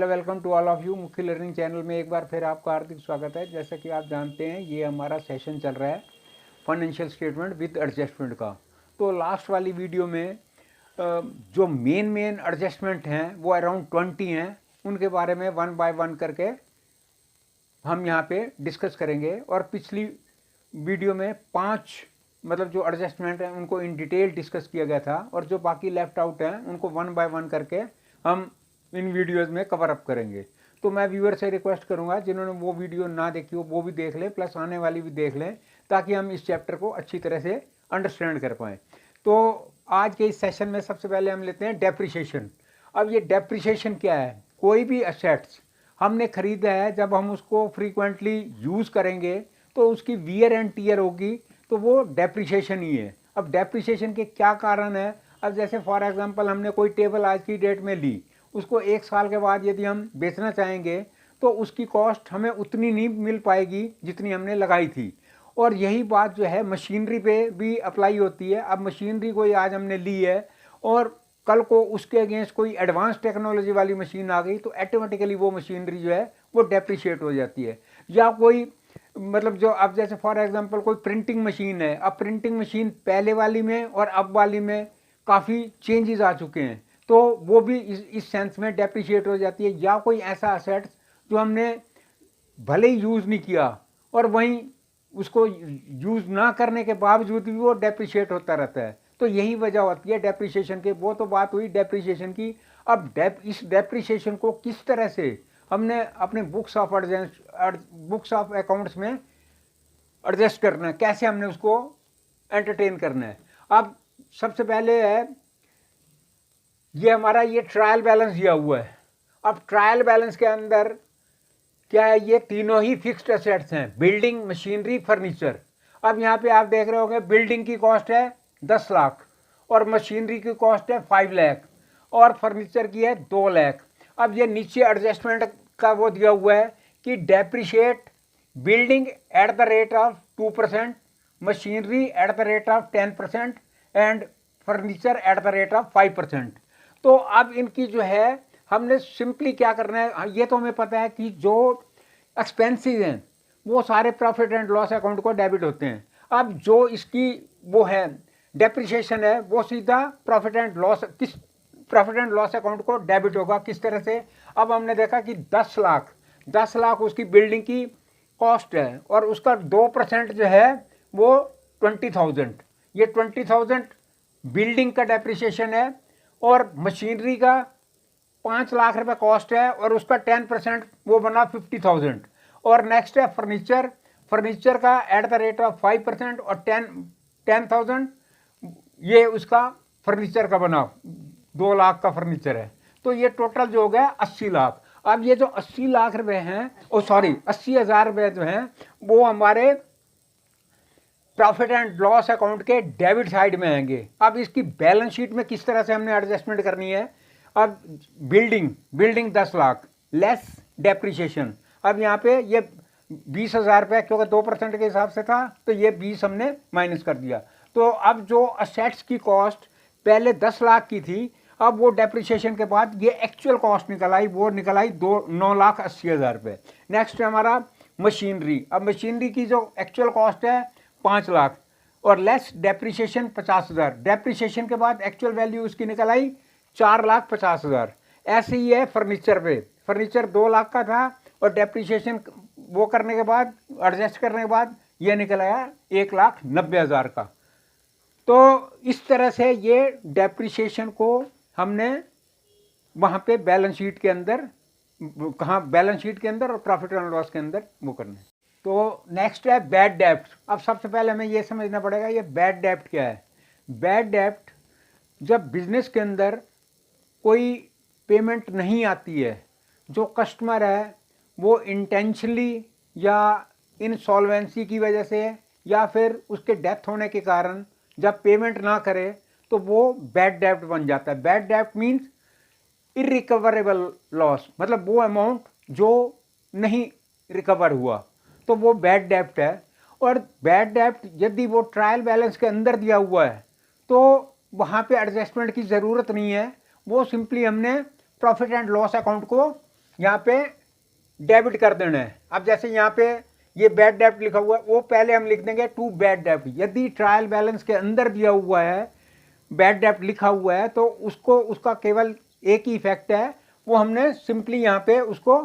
Hello, welcome to all of you. मुख्य learning channel में एक बार फिर आपका हार्दिक स्वागत है। जैसा कि आप जानते हैं, ये हमारा सेशन चल रहा है फाइनेंशियल स्टेटमेंट विद एडजस्टमेंट का। तो लास्ट वाली वीडियो में जो मेन एडजस्टमेंट हैं वो अराउंड 20 हैं। उनके बारे में वन बाय वन करके हम यहाँ पे डिस्कस करेंगे। और पिछली वीडियो में 5 मतलब जो एडजस्टमेंट हैं उनको इन डिटेल डिस्कस किया गया था, और जो बाकी लेफ्ट आउट हैं उनको वन बाय वन करके हम इन वीडियोस में कवर अप करेंगे। तो मैं व्यूअर से रिक्वेस्ट करूंगा जिन्होंने वो वीडियो ना देखी हो वो भी देख लें, प्लस आने वाली भी देख लें, ताकि हम इस चैप्टर को अच्छी तरह से अंडरस्टैंड कर पाएँ। तो आज के इस सेशन में सबसे पहले हम लेते हैं डेप्रिसिएशन। अब ये डेप्रिसिएशन क्या है? कोई भी असेट्स हमने खरीदा है, जब हम उसको फ्रीक्वेंटली यूज़ करेंगे तो उसकी वियर एंड टीयर होगी, तो वो डेप्रिसिएशन ही है। अब डेप्रिसिएशन के क्या कारण है? अब जैसे फॉर एग्जांपल हमने कोई टेबल आज की डेट में ली, उसको 1 साल के बाद यदि हम बेचना चाहेंगे तो उसकी कॉस्ट हमें उतनी नहीं मिल पाएगी जितनी हमने लगाई थी। और यही बात जो है मशीनरी पे भी अप्लाई होती है। अब मशीनरी कोई आज हमने ली है और कल को उसके अगेंस्ट कोई एडवांस टेक्नोलॉजी वाली मशीन आ गई तो ऑटोमेटिकली वो मशीनरी जो है वो डेप्रिशिएट हो जाती है। या कोई मतलब जो अब जैसे फॉर एग्जांपल कोई प्रिंटिंग मशीन है, अब प्रिंटिंग मशीन पहले वाली में और अब वाली में काफ़ी चेंजेस आ चुके हैं, तो वो भी इस सेंस में डेप्रिशिएट हो जाती है। या कोई ऐसा असेट जो हमने भले ही यूज़ नहीं किया और वहीं उसको यूज़ ना करने के बावजूद भी वो डेप्रिशिएट होता रहता है, तो यही वजह होती है डेप्रिशिएशन के। वो तो बात हुई डेप्रिशिएशन की। अब इस डेप्रिशिएशन को किस तरह से हमने अपने बुक्स ऑफ अकाउंट्स में एडजस्ट करना है, कैसे हमने उसको एंटरटेन करना है। अब सबसे पहले है ये हमारा ये ट्रायल बैलेंस दिया हुआ है। अब ट्रायल बैलेंस के अंदर क्या है? ये तीनों ही फिक्स्ड एसेट्स हैं, बिल्डिंग, मशीनरी, फर्नीचर। अब यहाँ पे आप देख रहे होंगे बिल्डिंग की कॉस्ट है 10 लाख और मशीनरी की कॉस्ट है 5 लाख और फर्नीचर की है 2 लाख। अब ये नीचे एडजस्टमेंट का वो दिया हुआ है कि depreciate building at the rate of 2%, machinery at the rate of 10% and furniture eight the rate of 5%। तो अब इनकी जो है हमने सिंपली क्या करना है, ये तो हमें पता है कि जो एक्सपेंसेस हैं वो सारे प्रॉफिट एंड लॉस अकाउंट को डेबिट होते हैं। अब जो इसकी वो है डेप्रिसिएशन है वो सीधा प्रॉफिट एंड लॉस अकाउंट को डेबिट होगा। किस तरह से? अब हमने देखा कि 10 लाख उसकी बिल्डिंग की कॉस्ट है और उसका 2% जो है वो 20,000, ये 20,000 बिल्डिंग का डेप्रिसिएशन है। और मशीनरी का 5 लाख रुपए कॉस्ट है और उसका 10% वो बना 50,000। और नेक्स्ट है फर्नीचर का एट द रेट ऑफ 5% और 10,000 ये उसका फर्नीचर का बना, 2 लाख का फर्नीचर है। तो ये टोटल जो हो गया 80 लाख। अब ये जो 80 लाख रुपए हैं, 80,000 रुपए जो हैं वो हमारे प्रॉफिट एंड लॉस अकाउंट के डेबिट साइड में आएंगे। अब इसकी बैलेंस शीट में किस तरह से हमने एडजस्टमेंट करनी है? अब बिल्डिंग 10 लाख लेस डेप्रिसिएशन। अब यहाँ पे ये 20,000 रुपये क्योंकि 2% के हिसाब से था तो ये 20 हमने माइनस कर दिया। तो अब जो असेट्स की कॉस्ट पहले 10 लाख की थी, अब वो डेप्रिसिएशन के बाद ये एक्चुअल कॉस्ट निकल आई, वो निकल आई 9,80,000 रुपये। नेक्स्ट है हमारा मशीनरी। अब मशीनरी की जो एक्चुअल कॉस्ट है 5 लाख और लेस डेप्रिसिएशन 50,000। डेप्रिसिएशन के बाद एक्चुअल वैल्यू उसकी निकल आई 4,50,000। ऐसे ही है फर्नीचर पे। फर्नीचर 2 लाख का था और डेप्रिसिएशन वो करने के बाद, एडजस्ट करने के बाद ये निकल आया 1,90,000 का। तो इस तरह से ये डेप्रिसिएशन को हमने वहाँ पे बैलेंस शीट के अंदर, बैलेंस शीट के अंदर और प्रॉफिट एंड लॉस के अंदर वो करना है। तो नेक्स्ट है बैड डेप्ट। अब सबसे पहले हमें ये समझना पड़ेगा ये बैड डेप्ट क्या है। बैड डेप्ट जब बिजनेस के अंदर कोई पेमेंट नहीं आती है, जो कस्टमर है वो इंटेंशनली या इनसॉल्वेंसी की वजह से या फिर उसके डेथ होने के कारण जब पेमेंट ना करे तो वो बैड डेप्ट बन जाता है। बैड डेप्ट मीन्स इरिकवरेबल लॉस, मतलब वो अमाउंट जो नहीं रिकवर हुआ, तो वो बैड डेप्ट है। और बैड डेप्ट यदि वो ट्रायल बैलेंस के अंदर दिया हुआ है तो वहाँ पे एडजस्टमेंट की ज़रूरत नहीं है, वो सिंपली हमने प्रॉफिट एंड लॉस अकाउंट को यहाँ पे डेबिट कर देना है। अब जैसे यहाँ पे ये बैड डेब्ट लिखा हुआ है, वो पहले हम लिख देंगे टू बैड डेब्ट। यदि ट्रायल बैलेंस के अंदर दिया हुआ है, बैड डेब्ट लिखा हुआ है, तो उसको उसका केवल एक ही इफेक्ट है, वो हमने सिंपली यहाँ पे उसको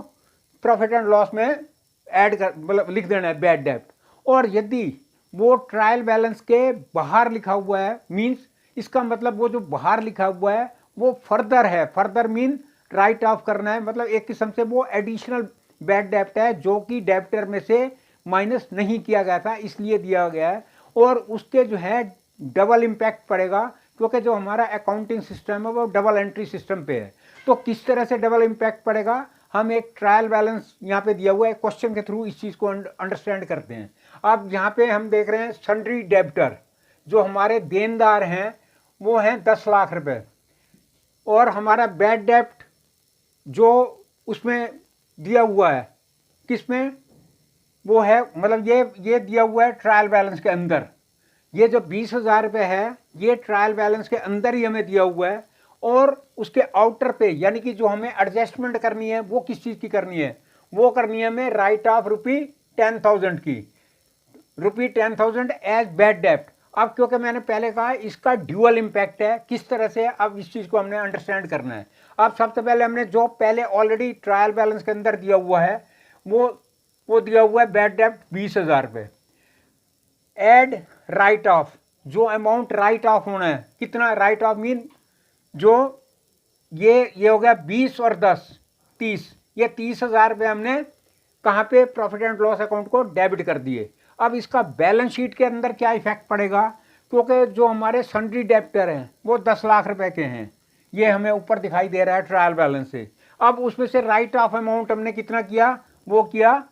प्रॉफिट एंड लॉस में ऐड कर मतलब लिख देना है बैड डेब्ट। और यदि वो ट्रायल बैलेंस के बाहर लिखा हुआ है, मीन्स इसका मतलब वो जो बाहर लिखा हुआ है वो फर्दर है, फर्दर मीन राइट ऑफ करना है, मतलब एक किस्म से वो एडिशनल बैड डेब्ट है जो कि डेब्टर में से माइनस नहीं किया गया था, इसलिए दिया गया है। और उसके जो है डबल इम्पैक्ट पड़ेगा, क्योंकि जो हमारा अकाउंटिंग सिस्टम है वो डबल एंट्री सिस्टम पे है। तो किस तरह से डबल इम्पैक्ट पड़ेगा, हम एक ट्रायल बैलेंस यहाँ पे दिया हुआ है, क्वेश्चन के थ्रू इस चीज़ को अंडरस्टैंड करते हैं। अब यहाँ पे हम देख रहे हैं सन्ड्री डेब्टर, जो हमारे देनदार हैं वो हैं 10 लाख रुपए, और हमारा बैड डेब्ट जो उसमें दिया हुआ है किसमें, वो है मतलब ये दिया हुआ है ट्रायल बैलेंस के अंदर। ये जो 20,000 रुपये है ये ट्रायल बैलेंस के अंदर ही हमें दिया हुआ है, और उसके आउटर पे यानी कि जो हमें एडजस्टमेंट करनी है वो किस चीज़ की करनी है, वो करनी है हमें राइट ऑफ ₹10,000 की, ₹10,000 एज बैड डेब्ट। अब क्योंकि मैंने पहले कहा इसका ड्यूअल इम्पैक्ट है, किस तरह से अब इस चीज़ को हमने अंडरस्टैंड करना है। अब सबसे पहले हमने जो पहले ऑलरेडी ट्रायल बैलेंस के अंदर दिया हुआ है वो दिया हुआ है बैड डेब्ट 20,000 रुपये। एड राइट ऑफ, जो अमाउंट राइट ऑफ होना है, कितना राइट ऑफ मीन जो ये हो गया 20 और 10 30, ये 30,000 रुपये हमने कहाँ पे प्रॉफिट एंड लॉस अकाउंट को डेबिट कर दिए। अब इसका बैलेंस शीट के अंदर क्या इफेक्ट पड़ेगा, क्योंकि जो हमारे सन्ड्री डेब्टर हैं वो 10 लाख रुपए के हैं, ये हमें ऊपर दिखाई दे रहा है ट्रायल बैलेंस से। अब उसमें से राइट ऑफ अमाउंट हमने कितना किया, वो किया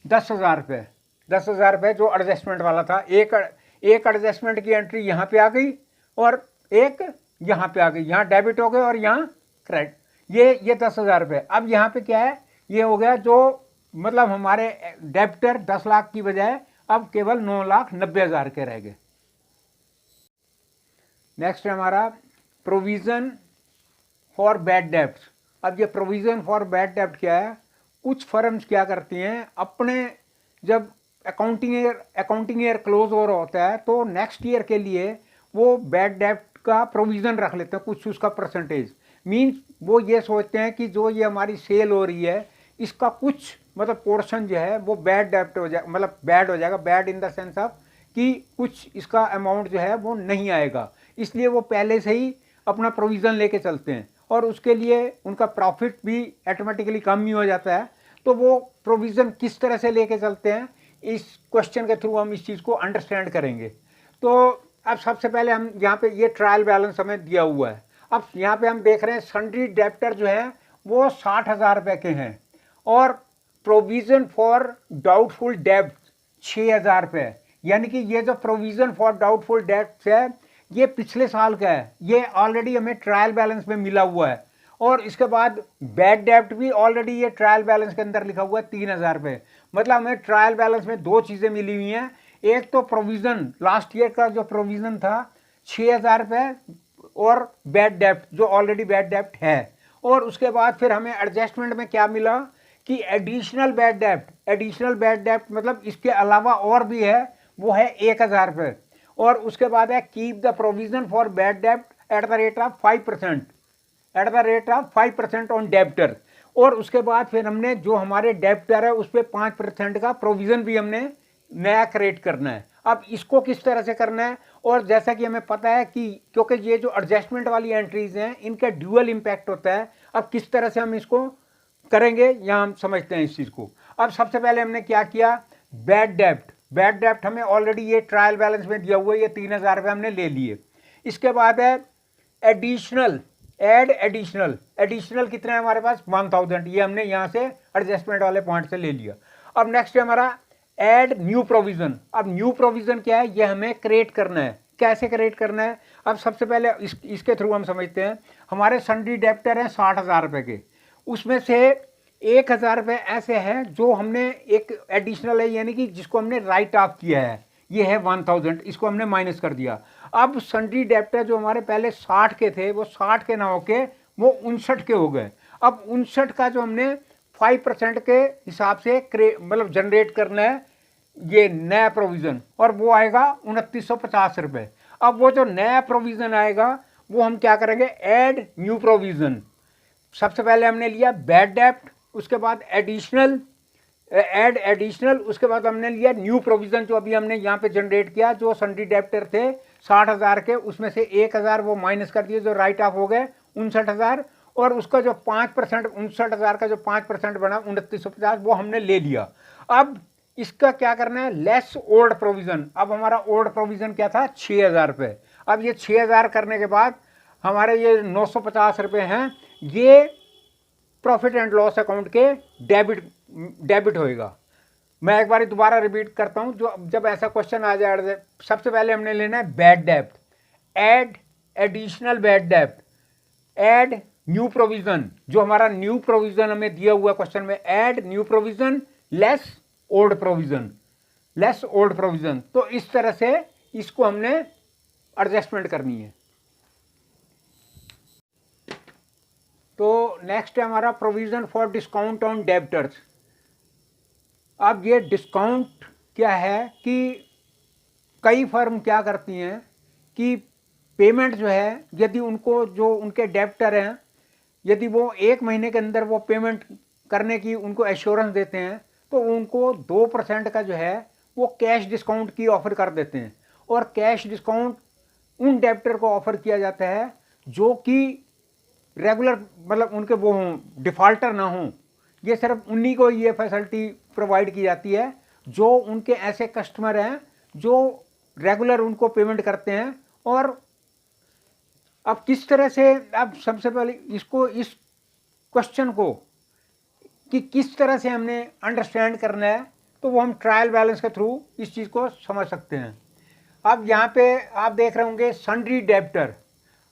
10,000 रुपये। 10,000 रुपये जो एडजस्टमेंट वाला था, एक एडजस्टमेंट की एंट्री यहाँ पे आ गई और एक यहाँ पे आ गई, यहाँ डेबिट हो गए और यहाँ क्रेडिट, ये 10,000 रुपये। अब यहाँ पे क्या है, ये हो गया जो मतलब हमारे डेब्टर 10 लाख की बजाय अब केवल 9,90,000 के रह गए। नेक्स्ट है हमारा प्रोविज़न फॉर बैड डेब्ट्स। अब ये प्रोविज़न फॉर बैड डेब्ट क्या है, कुछ फर्म्स क्या करती हैं, अपने जब अकाउंटिंग ईयर क्लोज हो रहा होता है तो नेक्स्ट ईयर के लिए वो बैड डेब्ट का प्रोविज़न रख लेते हैं, कुछ उसका परसेंटेज। मीन्स वो ये सोचते हैं कि जो ये हमारी सेल हो रही है इसका कुछ मतलब पोर्शन जो है वो बैड डेब्ट हो जाए, मतलब बैड हो जाएगा, bad in the sense of कि कुछ इसका अमाउंट जो है वो नहीं आएगा, इसलिए वो पहले से ही अपना प्रोविज़न लेके चलते हैं और उसके लिए उनका प्रॉफिट भी ऑटोमेटिकली कम ही हो जाता है। तो वो प्रोविज़न किस तरह से लेके चलते हैं, इस क्वेश्चन के थ्रू हम इस चीज़ को अंडरस्टैंड करेंगे। तो अब सबसे पहले हम यहाँ पे ये ट्रायल बैलेंस हमें दिया हुआ है। अब यहाँ पे हम देख रहे हैं सन्ड्री डेब्टर जो है वो 60,000 रुपये के हैं, और प्रोविज़न फॉर डाउटफुल डेब्ट 6,000 रुपये। यानी कि ये जो प्रोविज़न फॉर डाउटफुल डेब्ट है ये पिछले साल का है, ये ऑलरेडी हमें ट्रायल बैलेंस में मिला हुआ है। और इसके बाद बैड डेब्ट भी ऑलरेडी ये ट्रायल बैलेंस के अंदर लिखा हुआ है 3,000 रुपये। मतलब हमें ट्रायल बैलेंस में दो चीज़ें मिली हुई हैं, एक तो प्रोविज़न लास्ट ईयर का जो प्रोविज़न था 6,000 रुपये, और बैड डेब्ट जो ऑलरेडी बैड डेब्ट है। और उसके बाद फिर हमें एडजस्टमेंट में क्या मिला कि एडिशनल बैड डेब्ट मतलब इसके अलावा और भी है, वो है 1,000 रुपये। और उसके बाद है keep the provision for bad डेब्ट at the rate of 5% on debtor. और उसके बाद फिर हमने जो हमारे डेब्टर है उस पर 5% का प्रोविज़न भी हमने नया क्रिएट करना है। अब इसको किस तरह से करना है, और जैसा कि हमें पता है कि क्योंकि ये जो एडजस्टमेंट वाली एंट्रीज हैं इनका ड्यूअल इम्पैक्ट होता है, अब किस तरह से हम इसको करेंगे यहाँ हम समझते हैं इस चीज़ को। अब सबसे पहले हमने क्या किया, बैड डेब्ट हमें ऑलरेडी ये ट्रायल बैलेंस में दिया हुआ है, ये 3,000 रुपये हमने ले लिए। इसके बाद है एडिशनल कितना है हमारे पास 1,000, ये हमने यहाँ से एडजस्टमेंट वाले पॉइंट से ले लिया। अब नेक्स्ट है हमारा ऐड न्यू प्रोविज़न। अब न्यू प्रोविज़न क्या है, ये हमें क्रिएट करना है। कैसे क्रिएट करना है, अब सबसे पहले इसके थ्रू हम समझते हैं। हमारे सन्ड्री डेब्टर हैं 60,000 रुपये के, उसमें से 1,000 रुपये ऐसे हैं जो हमने एक एडिशनल है, यानी कि जिसको हमने राइट ऑफ किया है, ये है 1,000, इसको हमने माइनस कर दिया। अब सन्ड्री डेब्टर जो हमारे पहले 60 के थे वो 60 के ना होके वो 59 के हो गए। अब 59 का जो हमने 5% के हिसाब से मतलब जनरेट करना है ये नया प्रोविज़न, और वो आएगा 2950 रुपये। अब वो जो नया प्रोविज़न आएगा वो हम क्या करेंगे, ऐड न्यू प्रोविज़न। सबसे पहले हमने लिया बैड डेप्ट, उसके बाद एडिशनल, ऐड एडिशनल, उसके बाद हमने लिया न्यू प्रोविज़न जो अभी हमने यहाँ पे जनरेट किया। जो सन्ड्री डेप्टर थे 60,000 के, उसमें से 1,000 वो माइनस कर दिए जो राइट ऑफ हो गए 59,000, और उसका जो 5% 59,000 का जो 5% बना 2950 वो हमने ले लिया। अब इसका क्या करना है, लेस ओल्ड प्रोविज़न। अब हमारा ओल्ड प्रोविज़न क्या था, 6,000 रुपये। अब ये 6,000 करने के बाद हमारे ये 950 रुपये हैं, ये प्रॉफिट एंड लॉस अकाउंट के डेबिट होएगा। मैं एक बार दोबारा रिपीट करता हूँ, जो जब ऐसा क्वेश्चन आ जाए, सबसे पहले हमने लेना है बैड डेप्ट, ऐड एडिशनल बैड डेप्ट, ऐड न्यू प्रोविज़न, जो हमारा न्यू प्रोविज़न हमें दिया हुआ क्वेश्चन में, add new provision less old provision, less old provision. तो इस तरह से इसको हमने एडजस्टमेंट करनी है। तो नेक्स्ट है हमारा provision for discount on debtors. अब ये डिस्काउंट क्या है कि कई फर्म क्या करती हैं कि पेमेंट जो है, यदि उनको जो उनके डेब्टर हैं, यदि वो 1 महीने के अंदर वो पेमेंट करने की उनको एश्योरेंस देते हैं, तो उनको 2% का जो है वो कैश डिस्काउंट की ऑफ़र कर देते हैं। और कैश डिस्काउंट उन डेब्टर को ऑफ़र किया जाता है जो कि रेगुलर, मतलब उनके वो हों, डिफ़ॉल्टर ना हों। ये सिर्फ उन्हीं को ये फैसिलिटी प्रोवाइड की जाती है जो उनके ऐसे कस्टमर हैं जो रेगुलर उनको पेमेंट करते हैं। और अब किस तरह से, अब सबसे पहले इसको, इस क्वेश्चन को कि किस तरह से हमने अंडरस्टैंड करना है, तो वो हम ट्रायल बैलेंस के थ्रू इस चीज़ को समझ सकते हैं। अब यहाँ पे आप देख रहे होंगे सन्ड्री डेब्टर।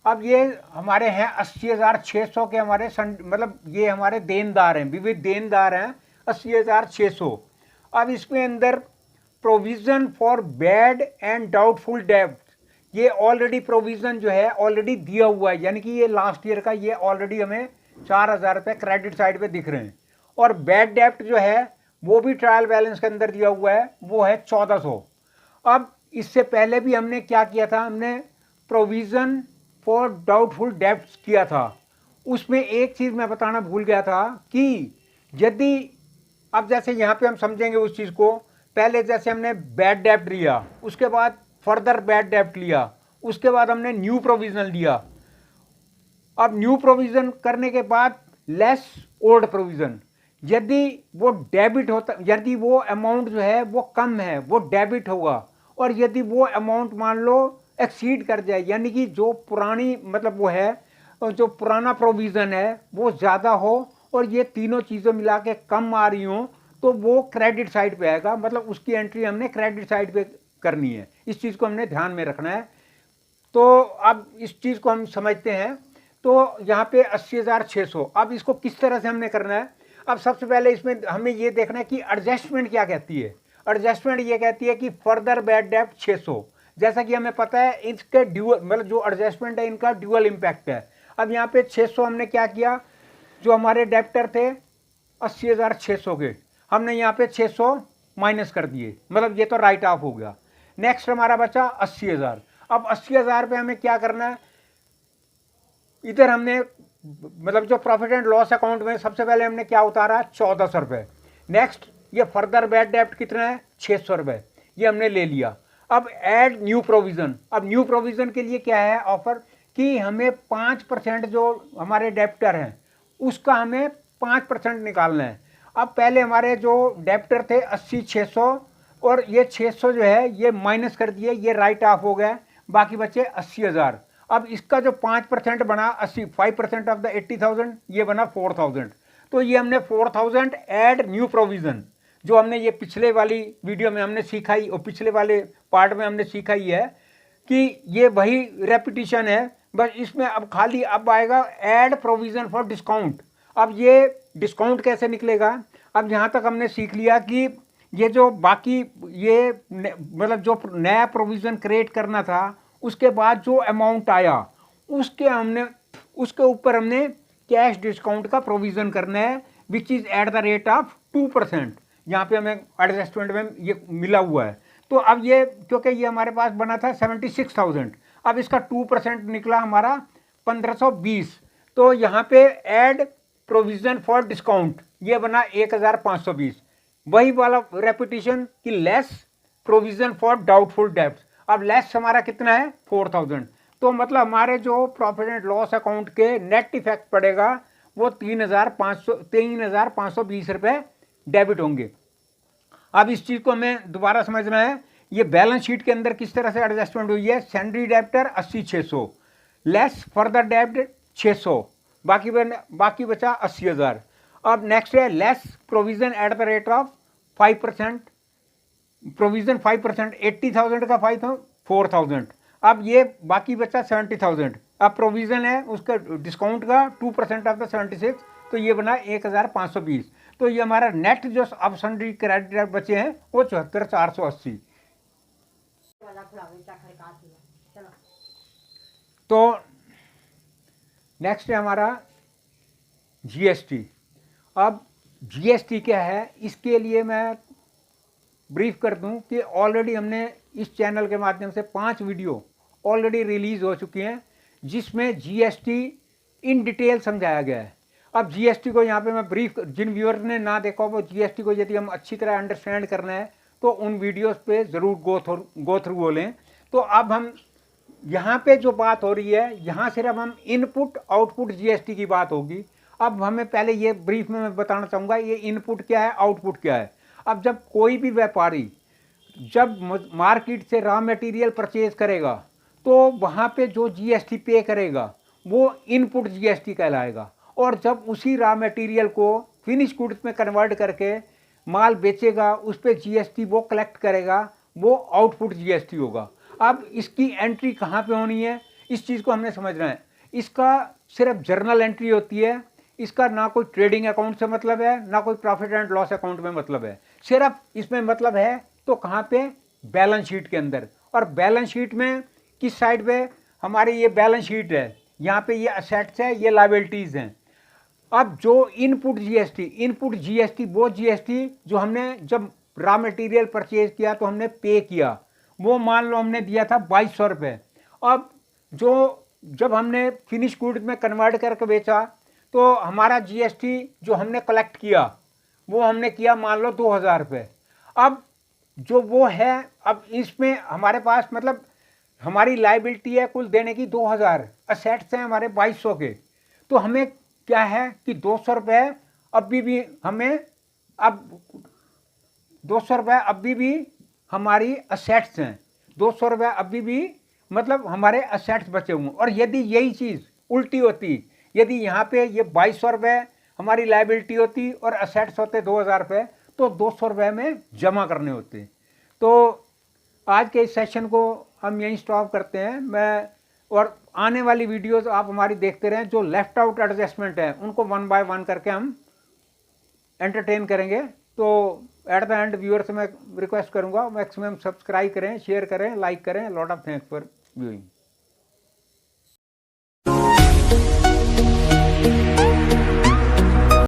अब ये हमारे हैं 80,600 के हमारे मतलब ये हमारे देनदार हैं, विविध देनदार हैं 80,600। अब इसके अंदर provision for bad and doubtful डेब्ट, ये ऑलरेडी प्रोविज़न जो है ऑलरेडी दिया हुआ है, यानी कि ये लास्ट ईयर का ये ऑलरेडी हमें 4,000 रुपये क्रेडिट साइड पे दिख रहे हैं। और बैड डेब्ट जो है वो भी ट्रायल बैलेंस के अंदर दिया हुआ है, वो है 1,400। अब इससे पहले भी हमने क्या किया था, हमने प्रोविज़न फॉर डाउटफुल डेब्ट्स किया था। उसमें एक चीज़ मैं बताना भूल गया था कि यदि, अब जैसे यहाँ पे हम समझेंगे उस चीज़ को, पहले जैसे हमने बैड डेब्ट लिया, उसके बाद फर्दर बैड डेब्ट लिया, उसके बाद हमने न्यू प्रोविज़न लिया। अब न्यू प्रोविज़न करने के बाद लेस ओल्ड प्रोविज़न, यदि वो डेबिट होता, यदि वो अमाउंट जो है वो कम है वो डेबिट होगा, और यदि वो अमाउंट मान लो एक्सीड कर जाए, यानी कि जो पुरानी, मतलब वो है जो पुराना प्रोविज़न है वो ज़्यादा हो और ये तीनों चीज़ें मिला के कम आ रही हों, तो वो क्रेडिट साइड पे आएगा, मतलब उसकी एंट्री हमने क्रेडिट साइड पे करनी है। इस चीज़ को हमने ध्यान में रखना है। तो अब इस चीज़ को हम समझते हैं। तो यहाँ पे 80,600, अब इसको किस तरह से हमने करना है। अब सबसे पहले इसमें हमें ये देखना है कि एडजस्टमेंट क्या कहती है। एडजस्टमेंट ये कहती है कि फर्दर बैड डेब्ट 600, जैसा कि हमें पता है इसके ड्यूअल, मतलब जो एडजस्टमेंट है इनका ड्यूअल इम्पैक्ट है। अब यहाँ पे 600 हमने क्या किया, जो हमारे डेब्टर थे 80,600 के, हमने यहाँ पे 600 माइनस कर दिए, मतलब ये तो राइट ऑफ हो गया। नेक्स्ट हमारा बचा 80,000। अब 80,000 पे हमें क्या करना है, इधर हमने मतलब जो प्रॉफिट एंड लॉस अकाउंट में सबसे पहले हमने क्या उतारा, 1,400 रुपये। नेक्स्ट ये फर्दर बैड डेब्ट कितना है, 600 रुपये, ये हमने ले लिया। अब ऐड न्यू प्रोविज़न। अब न्यू प्रोविज़न के लिए क्या है ऑफर कि हमें 5% जो हमारे डेब्टर हैं उसका हमें 5% निकालना है। अब पहले हमारे जो डेब्टर थे 80,600, और ये 600 जो है ये माइनस कर दिए, ये राइट ऑफ हो गया, बाकी बचे 80,000। अब इसका जो 5% बना 5% ऑफ द 80,000, ये बना 4,000। तो ये हमने 4,000 ऐड न्यू प्रोविज़न, जो हमने ये पिछले वाली वीडियो में हमने सीखा ही, और पिछले वाले पार्ट में हमने सीखा ही है कि ये वही रेपिटिशन है, बस इसमें अब खाली अब आएगा ऐड प्रोविज़न फॉर डिस्काउंट। अब ये डिस्काउंट कैसे निकलेगा, अब यहाँ तक हमने सीख लिया कि ये जो बाकी ये मतलब जो नया प्रोविज़न क्रिएट करना था, उसके बाद जो अमाउंट आया उसके ऊपर हमने कैश डिस्काउंट का प्रोविज़न करना है, which is eight the rate of 2%। यहाँ पे हमें एडजस्टमेंट में ये मिला हुआ है। तो अब ये क्योंकि ये हमारे पास बना था 76,000, अब इसका 2% निकला हमारा 1520। तो यहाँ पे ऐड प्रोविजन फॉर डिस्काउंट ये बना 1520। वही वाला रेपिटेशन कि less provision for doubtful debts. अब लेस हमारा कितना है 4000। तो मतलब हमारे जो प्रॉफिट एंड लॉस अकाउंट के नेट इफेक्ट पड़ेगा वो 3,520 रुपये डेबिट होंगे। अब इस चीज़ को हमें दोबारा समझना है, ये बैलेंस शीट के अंदर किस तरह से एडजस्टमेंट हुई है। सैंडरी डेब्टर 80,600 लेस फर्दर डेब्ट 600, बाकी बचा 80,000। अब नेक्स्ट है less provision eight the rate of 5%, provision 5%, 80,000 का 4,000। अब ये बाकी बचा 70,000। अब प्रोविजन है उसका डिस्काउंट का 2% ऑफ द 76, तो ये बना 1,520। तो ये हमारा नेट जो अब सन्ड्री क्रेडिट बचे हैं वो 74,480। तो नेक्स्ट है हमारा जीएसटी। अब जीएसटी क्या है इसके लिए मैं ब्रीफ कर दूं कि ऑलरेडी हमने इस चैनल के माध्यम से 5 वीडियो ऑलरेडी रिलीज हो चुकी हैं जिसमें जीएसटी इन डिटेल समझाया गया है। अब जीएसटी को यहाँ पे मैं ब्रीफ, जिन व्यूअर्स ने ना देखा वो जीएसटी को यदि हम अच्छी तरह अंडरस्टैंड करना है तो उन वीडियोस पे ज़रूर गो थ्रू बोलें। तो अब हम यहाँ पे जो बात हो रही है यहाँ सिर्फ हम इनपुट आउटपुट जीएसटी की बात होगी। अब हमें पहले ये ब्रीफ में मैं बताना चाहूँगा ये इनपुट क्या है, आउटपुट क्या है। अब जब कोई भी व्यापारी जब मार्केट से रॉ मटेरियल परचेज करेगा तो वहाँ पे जो जीएसटी पे करेगा वो इनपुट जीएसटी कहलाएगा, और जब उसी रॉ मटेरियल को फिनिश गुड्स में कन्वर्ट करके माल बेचेगा उस पर जीएसटी वो कलेक्ट करेगा, वो आउटपुट जीएसटी होगा। अब इसकी एंट्री कहाँ पे होनी है इस चीज़ को हमने समझना है। इसका सिर्फ जर्नल एंट्री होती है, इसका ना कोई ट्रेडिंग अकाउंट से मतलब है ना कोई प्रॉफिट एंड लॉस अकाउंट में मतलब है। सिर्फ इसमें मतलब है तो कहाँ पे, बैलेंस शीट के अंदर। और बैलेंस शीट में किस साइड पे हमारी ये बैलेंस शीट है, यहाँ पे ये असेट्स है ये लायबिलिटीज़ हैं। अब जो इनपुट जीएसटी वो जीएसटी जो हमने जब रॉ मटेरियल परचेज किया तो हमने पे किया, वो मान लो हमने दिया था 2200 रुपये। अब जो जब हमने फिनिश गुड में कन्वर्ट करके बेचा तो हमारा जीएसटी जो हमने कलेक्ट किया वो हमने किया मान लो 2000 रुपये। अब जो वो है, अब इसमें हमारे पास मतलब हमारी लायबिलिटी है कुल देने की 2000, असेट्स हैं हमारे 2200 के। तो हमें क्या है कि 200 रुपये अभी भी हमें, अब 200 रुपये अभी भी हमारी असेट्स हैं, 200 रुपये अभी भी मतलब हमारे असेट्स बचे हुए। और यदि यही चीज़ उल्टी होती, यदि यहाँ पे ये 2200 रुपये हमारी लायबिलिटी होती और असेट्स होते 2000 रुपये, तो 200 रुपये में जमा करने होते। तो आज के इस सेशन को हम यहीं स्टॉप करते हैं। मैं और आने वाली वीडियोस आप हमारी देखते रहें। जो लेफ्ट आउट एडजस्टमेंट है उनको 1 बाय 1 करके हम एंटरटेन करेंगे। तो एट द एंड व्यूअर से मैं रिक्वेस्ट करूंगा मैक्सिमम सब्सक्राइब करें, शेयर करें, लाइक करें। Lot of thanks for viewing.